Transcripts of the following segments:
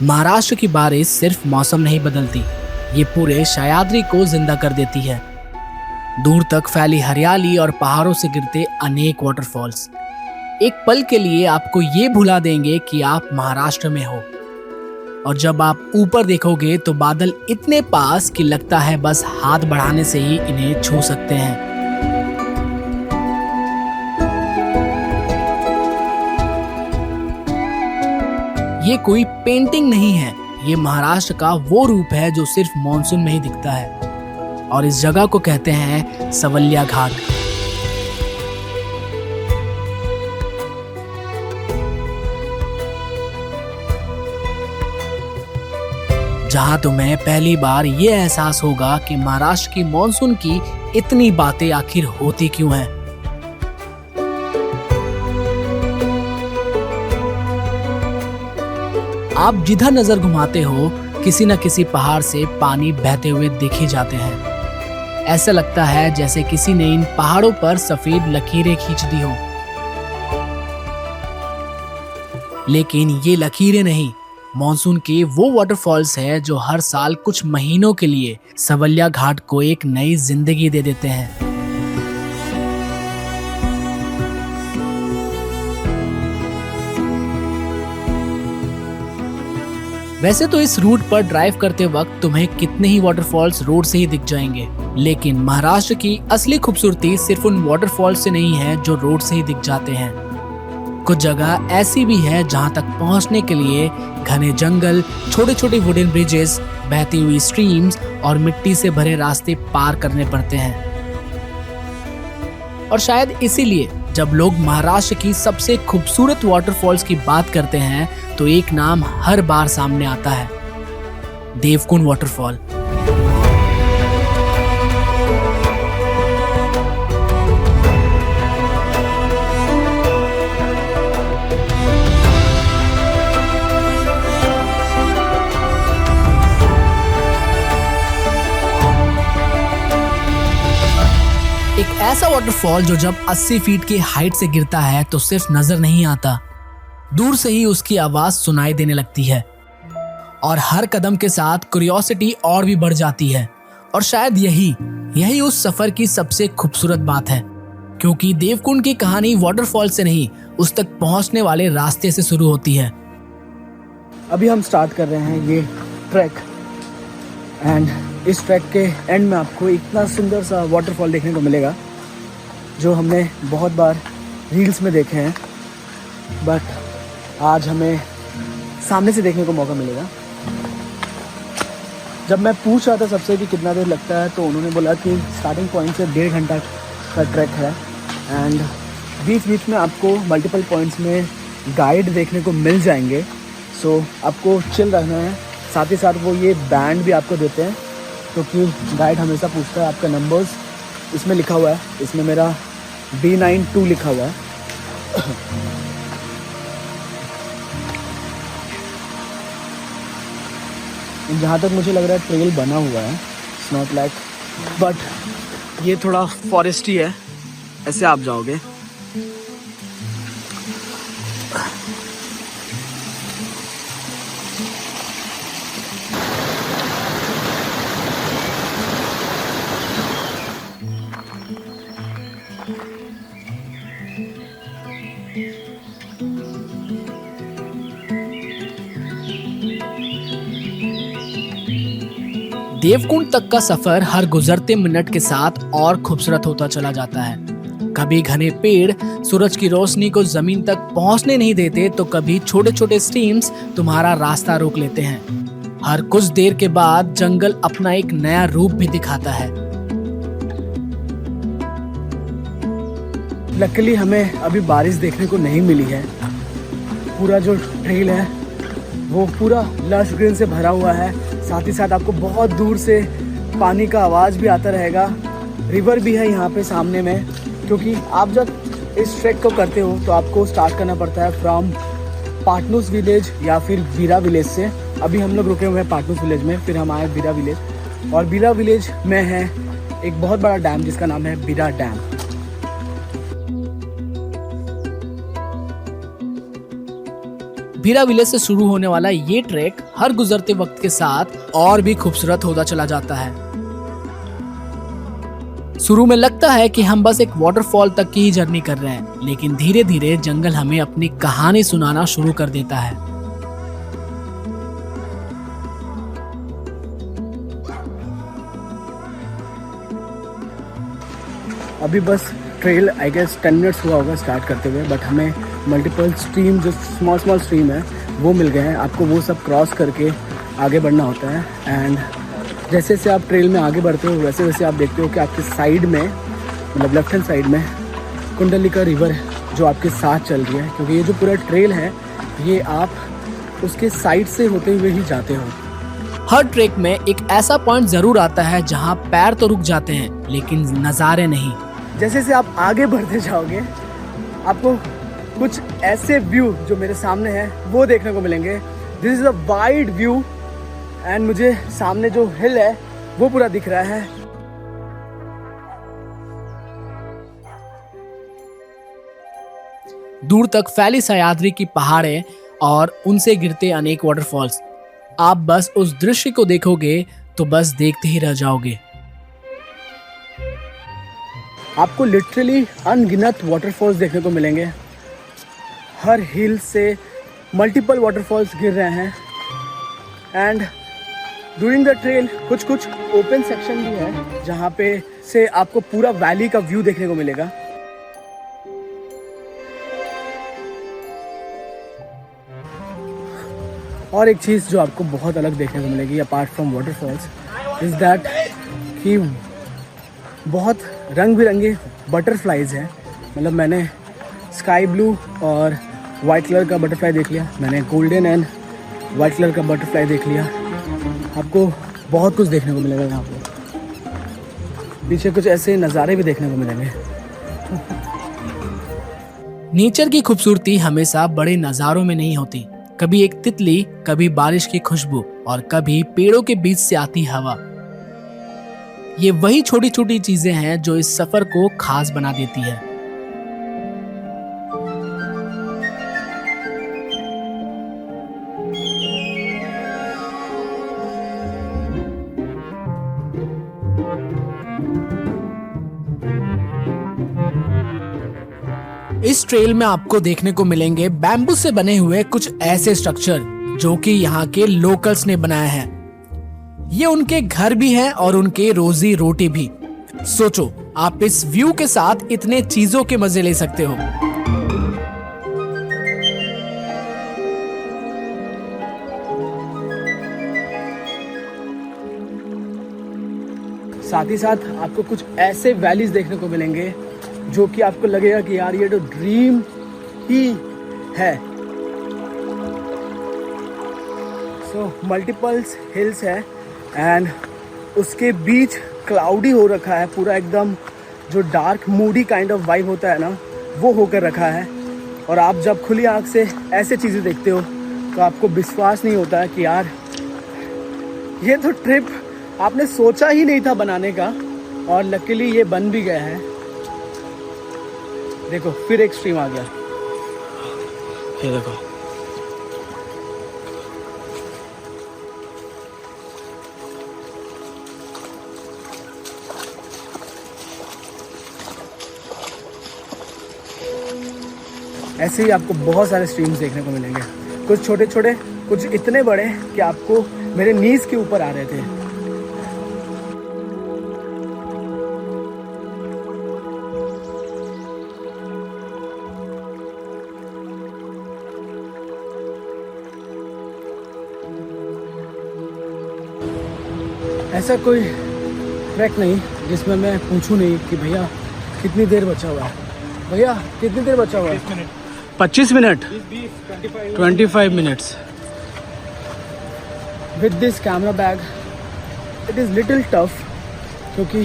महाराष्ट्र की बारिश सिर्फ मौसम नहीं बदलती, ये पूरे सह्याद्री को जिंदा कर देती है। दूर तक फैली हरियाली और पहाड़ों से गिरते अनेक वाटरफॉल्स एक पल के लिए आपको ये भुला देंगे कि आप महाराष्ट्र में हो। और जब आप ऊपर देखोगे तो बादल इतने पास कि लगता है बस हाथ बढ़ाने से ही इन्हें छू सकते हैं। ये कोई पेंटिंग नहीं है, ये महाराष्ट्र का वो रूप है जो सिर्फ मॉनसून में ही दिखता है। और इस जगह को कहते हैं सवलिया घाट। जहां तुम्हें पहली बार ये एहसास होगा कि महाराष्ट्र की मॉनसून की इतनी बातें आखिर होती क्यों हैं। आप जिधर नजर घुमाते हो किसी न किसी पहाड़ से पानी बहते हुए दिख ही जाते हैं। ऐसा लगता है जैसे किसी ने इन पहाड़ों पर सफेद लकीरें खींच दी हो। लेकिन ये लकीरें नहीं, मॉनसून के वो वाटरफॉल्स है जो हर साल कुछ महीनों के लिए सवलिया घाट को एक नई जिंदगी दे देते हैं। वैसे तो इस रूट पर ड्राइव करते वक्त तुम्हें कितने ही वाटरफॉल्स रोड से ही दिख जाएंगे, लेकिन महाराष्ट्र की असली खूबसूरती सिर्फ उन वाटरफॉल्स से नहीं है जो रोड से ही दिख जाते हैं। कुछ जगह ऐसी भी है जहां तक पहुंचने के लिए घने जंगल, छोटे छोटे वुडन ब्रिजेस, बहती हुई स्ट्रीम्स और मिट्टी से भरे रास्ते पार करने पड़ते हैं। और शायद इसीलिए जब लोग महाराष्ट्र की सबसे खूबसूरत वाटरफॉल्स की बात करते हैं तो एक नाम हर बार सामने आता है, देवकुंड वाटरफॉल। एक ऐसा वाटरफॉल जो जब 80 फीट की हाइट से गिरता है तो सिर्फ नजर नहीं आता, दूर से ही उसकी आवाज सुनाई देने लगती है। और हर कदम के साथ क्यूरियोसिटी और भी बढ़ जाती है। और शायद यही उस सफर की सबसे खूबसूरत बात है, क्योंकि देवकुंड की कहानी वाटरफॉल से नहीं, उस तक पहुंचने वाले रास्ते से शुरू होती है। अभी हम स्टार्ट कर रहे हैं ये ट्रैक, एंड इस ट्रैक के एंड में आपको इतना सुंदर सा वाटरफॉल देखने को मिलेगा जो हमने बहुत बार रील्स में देखे हैं, बट आज हमें सामने से देखने को मौका मिलेगा। जब मैं पूछ रहा था सबसे कि कितना देर लगता है तो उन्होंने बोला कि स्टार्टिंग पॉइंट से 1.5 घंटा का ट्रैक है, एंड बीच बीच में आपको मल्टीपल पॉइंट्स में गाइड देखने को मिल जाएंगे। सो आपको चिल रहना है। साथ ही साथ वो ये बैंड भी आपको देते हैं, क्योंकि गाइड हमेशा पूछता है आपका नंबर्स। इसमें लिखा हुआ है, इसमें मेरा B92 लिखा हुआ है। जहाँ तक मुझे लग रहा है ट्रेल बना हुआ है, इट्स नॉट लाइक, बट ये थोड़ा फॉरेस्टी है, ऐसे आप जाओगे। देवकुंड तक का सफर हर गुजरते मिनट के साथ और खूबसूरत होता चला जाता है। कभी घने पेड़ सूरज की रोशनी को जमीन तक पहुंचने नहीं देते, तो कभी छोटे छोटे स्ट्रीम्स तुम्हारा रास्ता रोक लेते हैं। हर कुछ देर के बाद जंगल अपना एक नया रूप भी दिखाता है। लकीली हमें अभी बारिश देखने को नहीं मिली है। पूरा जो ट्रेल है वो पूरा लश ग्रीन से भरा हुआ है। साथ ही साथ आपको बहुत दूर से पानी का आवाज़ भी आता रहेगा। रिवर भी है यहाँ पे सामने में, क्योंकि आप जब इस ट्रैक को करते हो तो आपको स्टार्ट करना पड़ता है फ्रॉम पाटनूस विलेज या फिर बीरा विलेज से। अभी हम लोग रुके हुए हैं पाटनूस विलेज में, फिर हम आए बीरा विलेज, और बीरा विलेज में है एक बहुत बड़ा डैम जिसका नाम है बीरा डैम। एल्वीरा विलेज से शुरू होने वाला ये ट्रैक हर गुजरते वक्त के साथ और भी खूबसूरत होता चला जाता है। शुरू में लगता है कि हम बस एक वाटरफॉल तक की ही जर्नी कर रहे हैं, लेकिन धीरे धीरे जंगल हमें अपनी कहानी सुनाना शुरू कर देता है। अभी बस ट्रेल आई गेस 10 मिनट्स हुआ होगा स्टार्ट करते हुए, बट हमें मल्टीपल स्ट्रीम जो स्मॉल स्ट्रीम है वो मिल गए हैं। आपको वो सब क्रॉस करके आगे बढ़ना होता है। एंड जैसे जैसे आप ट्रेल में आगे बढ़ते हो वैसे वैसे आप देखते हो कि आपके साइड में, मतलब लेफ्ट हैंड साइड में कुंडलिका रिवर जो आपके साथ चल रही है, क्योंकि ये जो पूरा ट्रेल है ये आप उसके साइड से होते हुए ही जाते हो। हर ट्रैक में एक ऐसा पॉइंट जरूर आता है जहां पैर तो रुक जाते हैं लेकिन नज़ारे नहीं। जैसे जैसे आप आगे बढ़ते जाओगे आपको कुछ ऐसे व्यू जो मेरे सामने है वो देखने को मिलेंगे। This is a wide view and मुझे सामने जो हिल है वो पूरा दिख रहा है। दूर तक फैली सह्याद्री की पहाड़ें और उनसे गिरते अनेक वाटरफॉल्स। आप बस उस दृश्य को देखोगे तो बस देखते ही रह जाओगे। आपको लिटरली अनगिनत वाटरफॉल्स देखने को मिलेंगे। हर हिल से मल्टीपल वाटरफॉल्स गिर रहे हैं। एंड ड्यूरिंग द ट्रेल कुछ ओपन सेक्शन भी है जहाँ पे से आपको पूरा वैली का व्यू देखने को मिलेगा। और एक चीज़ जो आपको बहुत अलग देखने को मिलेगी apart from waterfalls is that कि बहुत रंग बिरंगे बटरफ्लाइज हैं। मतलब मैंने स्काई ब्लू और वाइट कलर का बटरफ्लाई देख लिया, मैंने गोल्डन एंड वाइट कलर का बटरफ्लाई देख लिया। आपको बहुत कुछ देखने को मिलेगा यहाँ पे। पीछे कुछ ऐसे नज़ारे भी देखने को मिलेंगे। नेचर की खूबसूरती हमेशा बड़े नज़ारों में नहीं होती। कभी एक तितली, कभी बारिश की खुशबू और कभी पेड़ों के बीच से आती हवा। ये वही छोटी छोटी चीजें हैं जो इस सफर को खास बना देती है। इस ट्रेल में आपको देखने को मिलेंगे बैम्बू से बने हुए कुछ ऐसे स्ट्रक्चर जो कि यहाँ के लोकल्स ने बनाए हैं। ये उनके घर भी हैं और उनके रोजी रोटी भी। सोचो, आप इस व्यू के साथ इतने चीजों के मजे ले सकते हो। साथ ही साथ आपको कुछ ऐसे वैलीज देखने को मिलेंगे जो कि आपको लगेगा कि यार ये तो ड्रीम ही है। सो मल्टीपल्स हिल्स है एंड उसके बीच क्लाउडी हो रखा है पूरा, एकदम जो dark Moody kind of vibe होता है ना वो होकर रखा है। और आप जब खुली आंख से ऐसे चीज़ें देखते हो तो आपको विश्वास नहीं होता है कि यार ये तो ट्रिप आपने सोचा ही नहीं था बनाने का और लकीली ये बन भी गया है। देखो फिर एक स्ट्रीम आ गया, ये देखो। ऐसे ही आपको बहुत सारे स्ट्रीम्स देखने को मिलेंगे, कुछ छोटे छोटे, कुछ इतने बड़े कि आपको मेरे नीज के ऊपर आ रहे थे। ऐसा कोई ट्रैक नहीं जिसमें मैं पूछूं नहीं कि भैया कितनी देर बचा हुआ है, भैया कितनी देर बचा हुआ है। 25 minute 25 minutes with this camera bag. It is little tough क्योंकि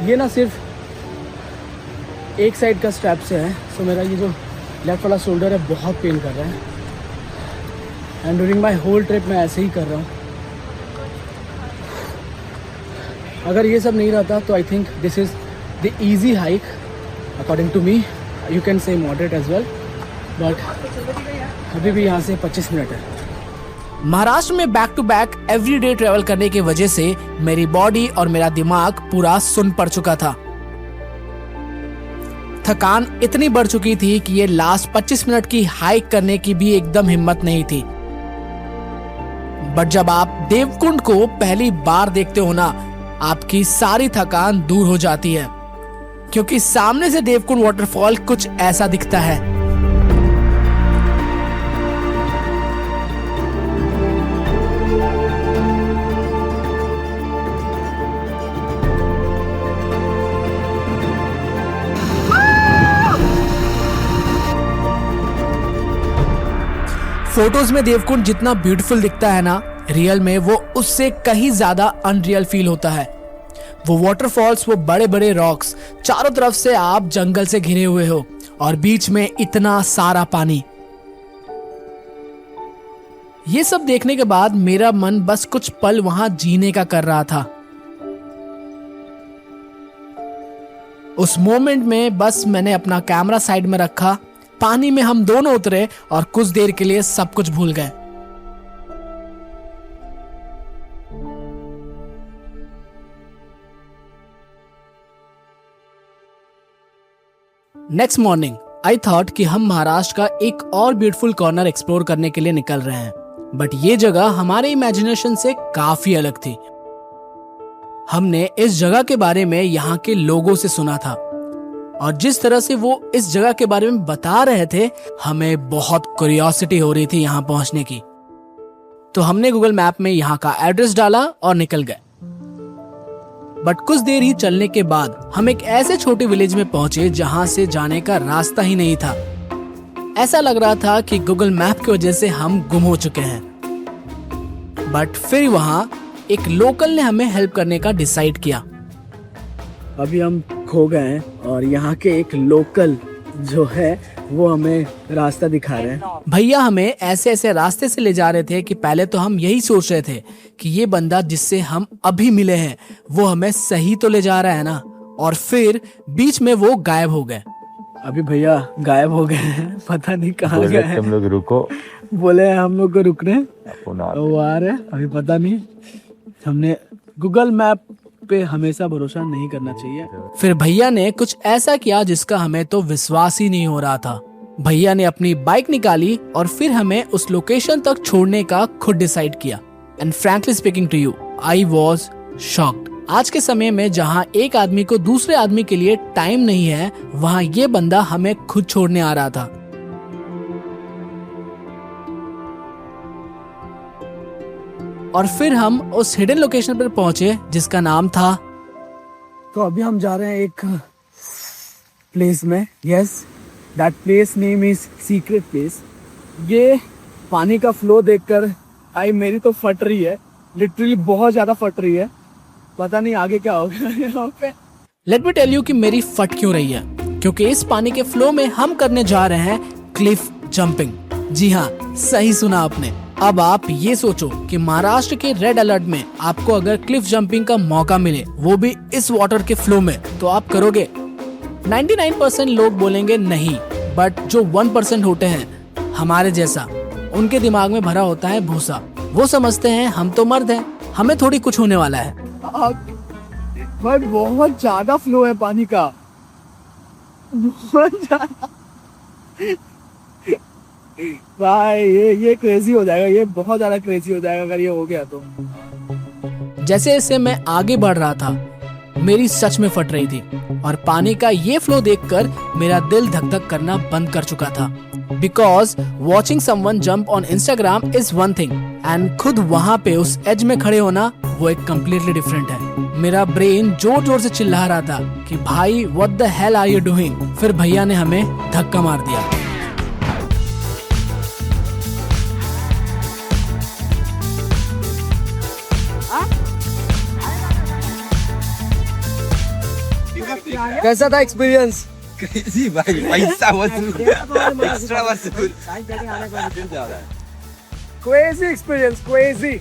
ये ना सिर्फ एक साइड का स्ट्रैप से है। सो मेरा ये जो लेफ्ट वाला शोल्डर है बहुत पेन कर रहा है and during my whole trip मैं ऐसे ही कर रहा हूँ। अगर ये सब नहीं रहता तो I think this is the easy hike according to me. You can say moderate as well, but अभी भी यहाँ से 25 मिनट है। महाराष्ट्र में back to back everyday travel करने की वजह से मेरी बॉडी और मेरा दिमाग पूरा सुन पड़ चुका था। थकान इतनी बढ़ चुकी थी कि ये लास्ट 25 मिनट की हाइक करने की भी एकदम हिम्मत नहीं थी। बट जब आप देवकुंड को पहली बार देखते हो ना, आपकी सारी थकान दूर हो जाती है, क्योंकि सामने से देवकुंड वाटरफॉल कुछ ऐसा दिखता है। फोटोज में देवकुंड जितना ब्यूटीफुल दिखता है ना, रियल में वो उससे कहीं ज्यादा अनरियल फील होता है। वो वाटरफॉल्स, वो बड़े बड़े रॉक्स, चारों तरफ से आप जंगल से घिरे हुए हो और बीच में इतना सारा पानी। ये सब देखने के बाद मेरा मन बस कुछ पल वहां जीने का कर रहा था। उस मोमेंट में बस मैंने अपना कैमरा साइड में रखा, पानी में हम दोनों उतरे और कुछ देर के लिए सब कुछ भूल गए। नेक्स्ट मॉर्निंग आई थॉट कि हम महाराष्ट्र का एक और ब्यूटीफुल कॉर्नर एक्सप्लोर करने के लिए निकल रहे हैं, बट ये जगह हमारे इमेजिनेशन से काफी अलग थी। हमने इस जगह के बारे में यहाँ के लोगों से सुना था और जिस तरह से वो इस जगह के बारे में बता रहे थे, हमें बहुत क्यूरियोसिटी हो रही थी यहाँ पहुंचने की। तो हमने गूगल मैप में यहाँ का एड्रेस डाला और निकल गए। बट कुछ देर ही चलने के बाद हम एक ऐसे छोटे विलेज में पहुंचे जहां से जाने का रास्ता ही नहीं था। ऐसा लग रहा था कि गूगल मैप की वजह से हम गुम हो चुके हैं। बट फिर वहां एक लोकल ने हमें हेल्प करने का डिसाइड किया। अभी हम खो गए हैं और यहाँ के एक लोकल जो है वो हमें रास्ता दिखा रहे हैं। भैया हमें ऐसे ऐसे रास्ते से ले जा रहे थे कि पहले तो हम यही सोच रहे थे कि ये बंदा जिससे हम अभी मिले हैं वो हमें सही तो ले जा रहा है ना, और फिर बीच में वो गायब हो गए। अभी भैया गायब हो गए हैं, पता नहीं कहाँ गए हैं। तुम लोग रुको, बोले हम लोग को रुकने, वो आ रहे हैं, अभी पता नहीं। हमने गूगल मैप पे हमेशा भरोसा नहीं करना चाहिए। फिर भैया ने कुछ ऐसा किया जिसका हमें तो विश्वास ही नहीं हो रहा था। भैया ने अपनी बाइक निकाली और फिर हमें उस लोकेशन तक छोड़ने का खुद डिसाइड किया। And frankly speaking to you, I was shocked. आज के समय में जहाँ एक आदमी को दूसरे आदमी के लिए टाइम नहीं है, वहाँ ये बंदा हमें खुद छोड़ने आ रहा था। और फिर हम उस हिडन लोकेशन पर पहुंचे जिसका नाम था। तो अभी हम जा रहे हैं एक प्लेस में। Yes, that place name is secret place. ये पानी का फ्लो देखकर मेरी तो फट रही है, लिटरली बहुत ज्यादा फट रही है। पता नहीं आगे क्या होगा यहाँ पे। लेट मी टेल यू कि मेरी फट क्यों रही है, क्योंकि इस पानी के फ्लो में हम करने जा रहे हैं क्लिफ जंपिंग। जी हाँ, सही सुना आपने। अब आप ये सोचो कि महाराष्ट्र के रेड अलर्ट में आपको अगर क्लिफ जंपिंग का मौका मिले, वो भी इस वाटर के फ्लो में, तो आप करोगे? 99% लोग बोलेंगे नहीं, बट जो 1% होते हैं हमारे जैसा, उनके दिमाग में भरा होता है भूसा। वो समझते हैं हम तो मर्द हैं, हमें थोड़ी कुछ होने वाला है। भाई बहुत ज्यादा फ्लो है पानी का, बहुत ज्यादा। भाई ये क्रेजी हो जाएगा, ये बहुत ज्यादा क्रेजी हो जाएगा अगर ये हो गया तो। जैसे जैसे मैं आगे बढ़ रहा था, मेरी सच में फट रही थी और पानी का ये फ्लो देखकर मेरा दिल धक धक करना बंद कर चुका था। Because watching someone jump on Instagram is one thing, and खुद वहाँ पे उस एज में खड़े होना वो एक कम्प्लीटली डिफरेंट है। मेरा ब्रेन जोर जोर से चिल्ला रहा था कि भाई what the hell are you doing. फिर भैया ने हमें धक्का मार दिया। कैसा था एक्सपीरियंस? क्रेजी भाई, पैसा वसूल, एक्स्ट्रा वसूल। Crazy experience, crazy.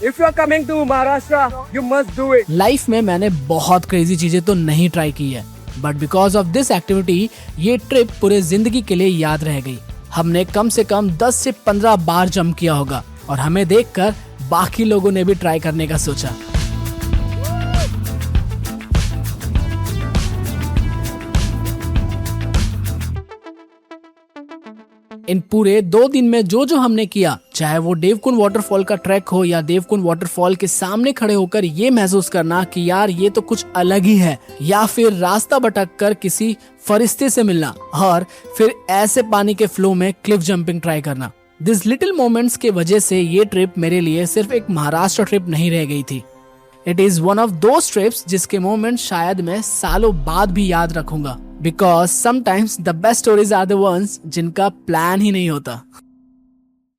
If you are coming to Maharashtra, you must do it. Life में मैंने बहुत क्रेजी चीजें तो नहीं ट्राई की है, but because of this activity ये ट्रिप पूरे जिंदगी के लिए याद रह गई। हमने कम से कम 10 से 15 बार जंप किया होगा और हमें देखकर बाकी लोगों ने भी ट्राई करने का सोचा। इन पूरे 2 दिन में जो हमने किया, चाहे वो देवकुंड वाटरफॉल का ट्रैक हो या देवकुंड वाटरफॉल के सामने खड़े होकर ये महसूस करना कि यार ये तो कुछ अलग ही है, या फिर रास्ता भटक कर किसी फरिश्ते से मिलना और फिर ऐसे पानी के फ्लो में क्लिफ जंपिंग ट्राई करना। दिस लिटिल मोमेंट्स के वजह से ये ट्रिप मेरे लिए सिर्फ एक महाराष्ट्र ट्रिप नहीं रह गई थी। It is one of those trips जिसके मोमेंट शायद मैं सालों बाद भी याद रखूंगा, because sometimes the best stories are the ones जिनका प्लान ही नहीं होता।